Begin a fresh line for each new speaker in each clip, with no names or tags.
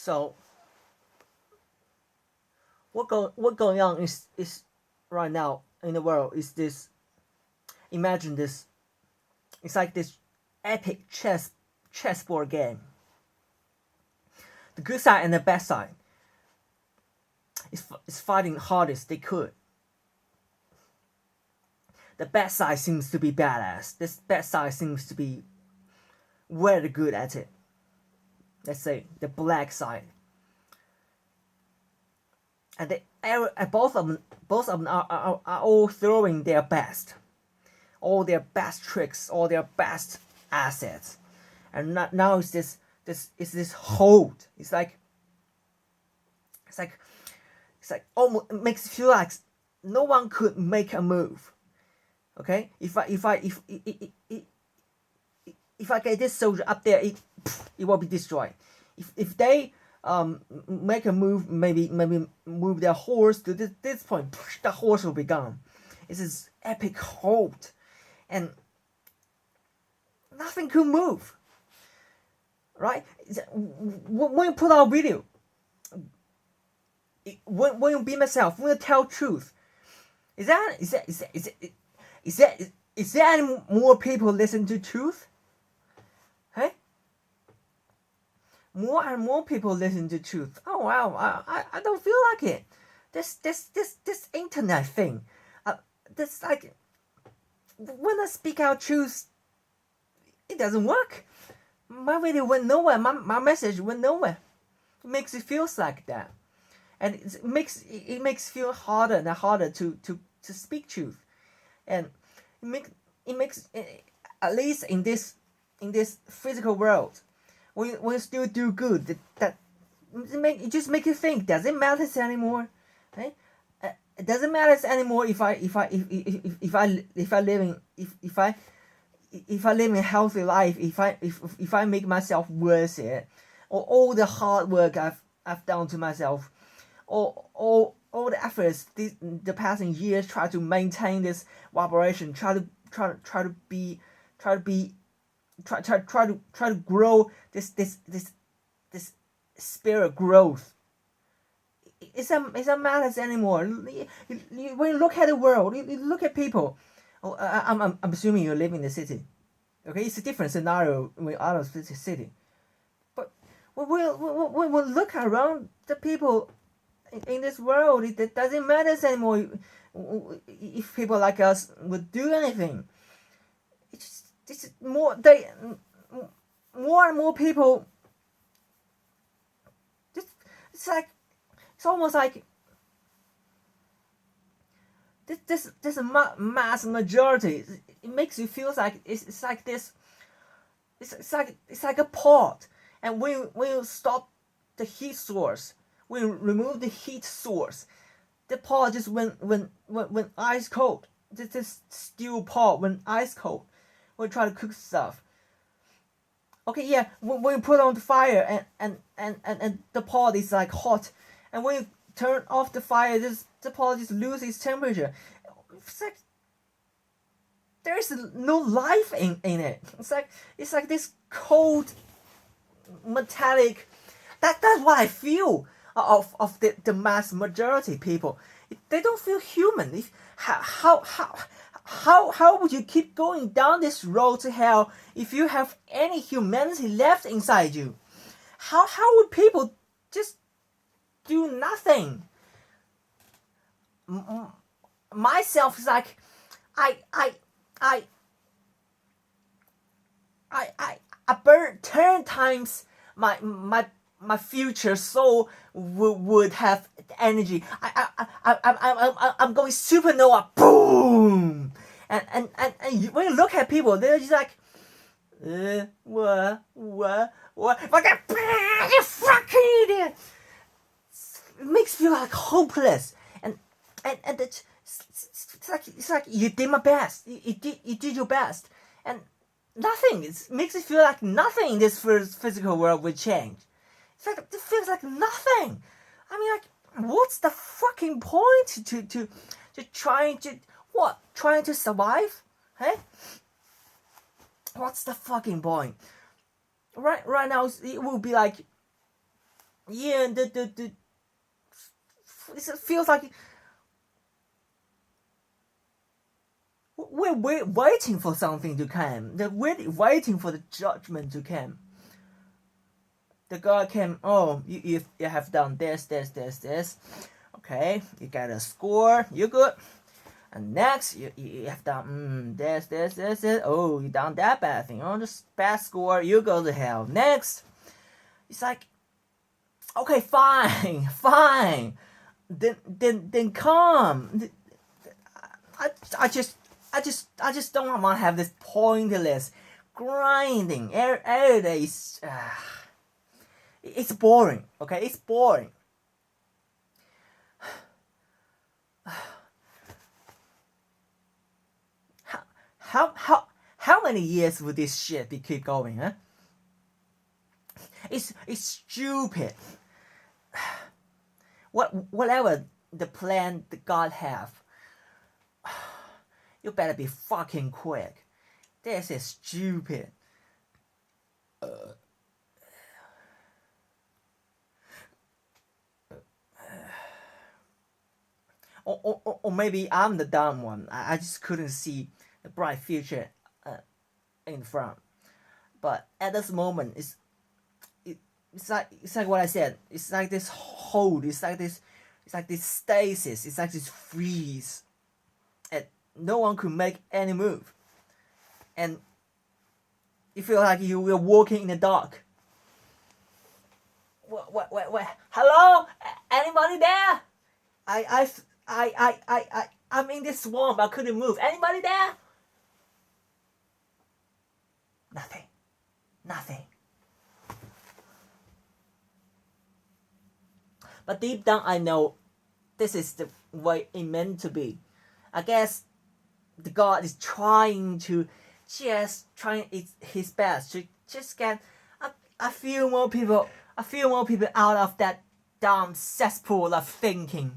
So what going on is right now in the world is this. Imagine this. It's like this epic chessboard game. The good side and the bad side is fighting hardest they could. The bad side seems to be badass. This bad side seems to be very good at it. Let's say the black side. And both of them are all throwing their best, all their best tricks, all their best assets, and now it's this hold. It's like almost, it makes it feel like no one could make a move. Okay, if I get this soldier up there, it will be destroyed. If they make a move, maybe move their horse to this point, the horse will be gone. It's this epic hold, and nothing could move. Right? When you put out a video, when you be myself, when you tell truth, is there any more people listen to truth? Hey? More and more people listen to truth. Oh wow, I don't feel like it. This internet thing, this like when I speak out truth, it doesn't work. My video went nowhere. My message went nowhere. It makes it feels like that, and it makes feel harder and harder to speak truth, and it makes at least in this physical world, when you still do good, it just make you think, does it matter anymore? Right? It doesn't matter anymore if I live a healthy life, if I make myself worth it, or all the hard work I've done to myself, or all the efforts the past years try to maintain this vibration, try to grow this spirit growth. It doesn't matter anymore. When you look at the world, you look at people. Oh, I'm assuming you live in the city. Okay, it's a different scenario with other city. But when we look around the people in this world, it doesn't matter anymore if people like us would do anything. It's more and more people. It's almost like this mass majority. It makes you feel like it's like this. It's like a pot, and when you stop the heat source, when you remove the heat source, the pot just when ice cold. This steel pot when ice cold. When you try to cook stuff. Okay, yeah. When you put on the fire and the pot is like hot, and when you turn off the fire, the pot just loses its temperature. It's like there's no life in it. It's like this cold, metallic. That's what I feel of the mass majority people. They don't feel human. How would you keep going down this road to hell if you have any humanity left inside you? How would people just do nothing? Myself is like, I burn 10 times my future soul would have energy. I'm going supernova, boom, and when you look at people, they're just like, what, you fucking idiot. It makes you feel like hopeless, and it's like you did my best, you did your best, and nothing. It makes it feel like nothing in this physical world will change. It feels like nothing. I mean, like, what's the fucking point to trying to survive? Hey, what's the fucking point? Right now, it will be like yeah, it feels like we're waiting for something to come. We're waiting for the judgment to come. The God came. Oh, you have done this. Okay, you got a score. You're good. And next, you have done this. Oh, you done that bad thing. Oh, just bad score. You go to hell. Next, it's like, okay, fine, fine. Then come. I, I just I just don't want to have this pointless grinding every day. It's boring. Okay, it's boring. How many years would this shit be keep going? Huh? It's stupid. Whatever the plan the God have, you better be fucking quick. This is stupid. Or maybe I'm the dumb one. I just couldn't see the bright future in front. But at this moment, it's like what I said. It's like this hold. It's like this stasis. It's like this freeze, and no one could make any move. And you feel like you were walking in the dark. What? Hello? Anybody there? I'm in this swamp. I couldn't move. Anybody there? Nothing. But deep down, I know this is the way it meant to be. I guess the God is trying his best to just get a few more people out of that dumb cesspool of thinking.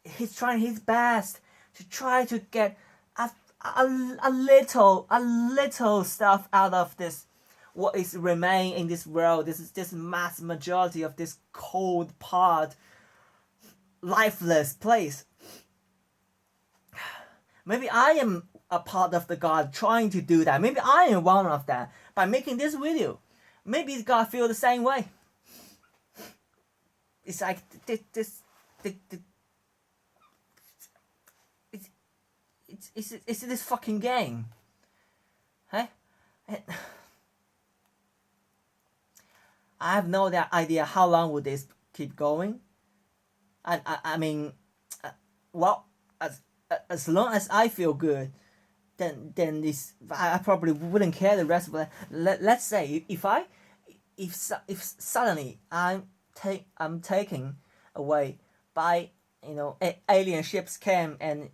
He's trying his best to try to get a little stuff out of this, what is remain in this world. This is this mass majority of this cold part, lifeless place. Maybe I am a part of the God trying to do that. Maybe I am one of that by making this video. Maybe God feel the same way. It's like it's this fucking game, hey? I have no idea how long would this keep going. I mean, well, as long as I feel good, then this I probably wouldn't care the rest of it. Let's say if suddenly I'm taken away by, you know, alien ships came and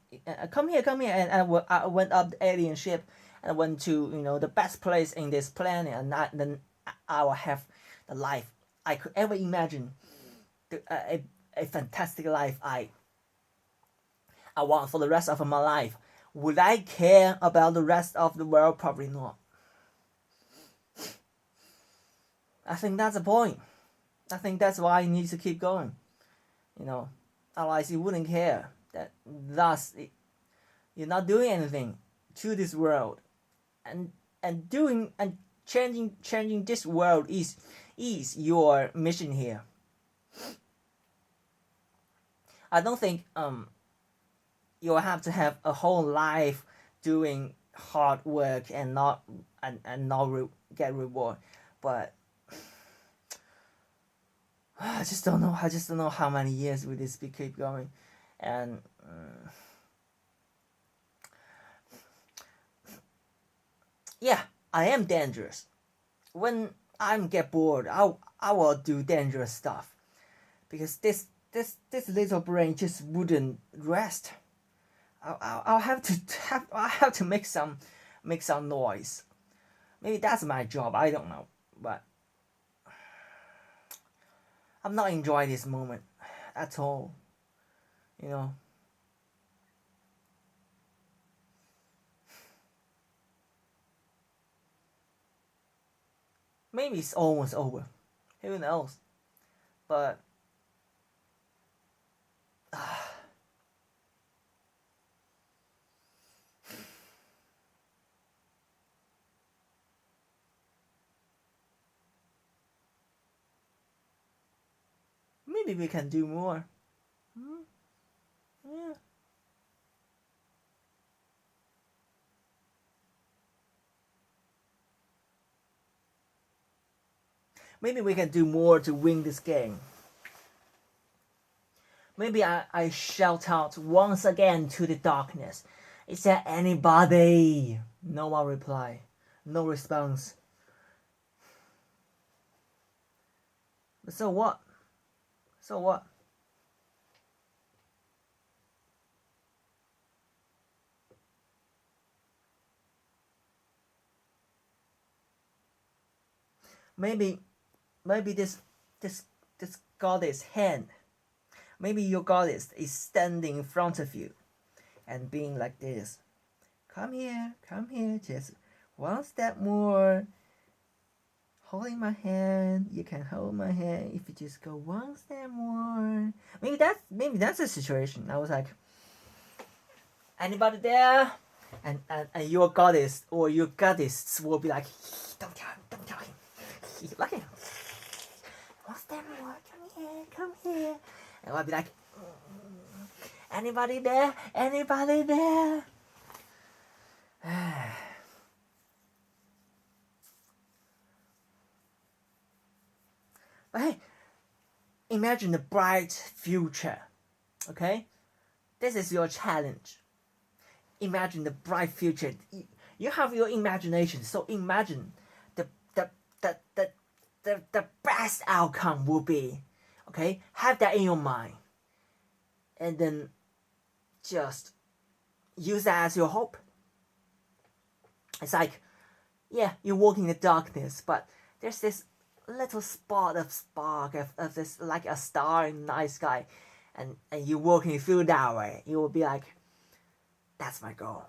come here, and I went up the alien ship and I went to, you know, the best place in this planet, and then I will have the life I could ever imagine, a fantastic life I want for the rest of my life. Would I care about the rest of the world? Probably not. I think that's the point. I think that's why you need to keep going. You know, otherwise you wouldn't care. You're not doing anything to this world, and changing this world is your mission here. I don't think you'll have to have a whole life doing hard work and not get reward, but I just don't know how many years will this keep going, and yeah, I am dangerous. When I get bored, I will do dangerous stuff, because this little brain just wouldn't rest. I'll have to make some noise. Maybe that's my job. I don't know, but I'm not enjoying this moment at all. You know. Maybe it's almost over. Who knows? But maybe we can do more. Yeah. Maybe we can do more to win this game. Maybe I shout out once again to the darkness. Is there anybody? No one reply. No response. But so what? So what? Maybe this goddess hand. Maybe your goddess is standing in front of you and being like this. Come here, just one step more. Holding my hand, you can hold my hand if you just go one step more. Maybe that's the situation. I was like, anybody there? And your goddess or your goddess will be like, don't tell him. Look at him. One step more, come here. And I'll be like, anybody there? Anybody there? But hey, imagine the bright future, okay? This is your challenge. Imagine the bright future. You have your imagination, so imagine the best outcome will be, okay? Have that in your mind. And then just use that as your hope. It's like, yeah, you walk in the darkness, but there's this little spot of spark of this, like a star in the night sky, and you walking through that way, you will be like, that's my goal.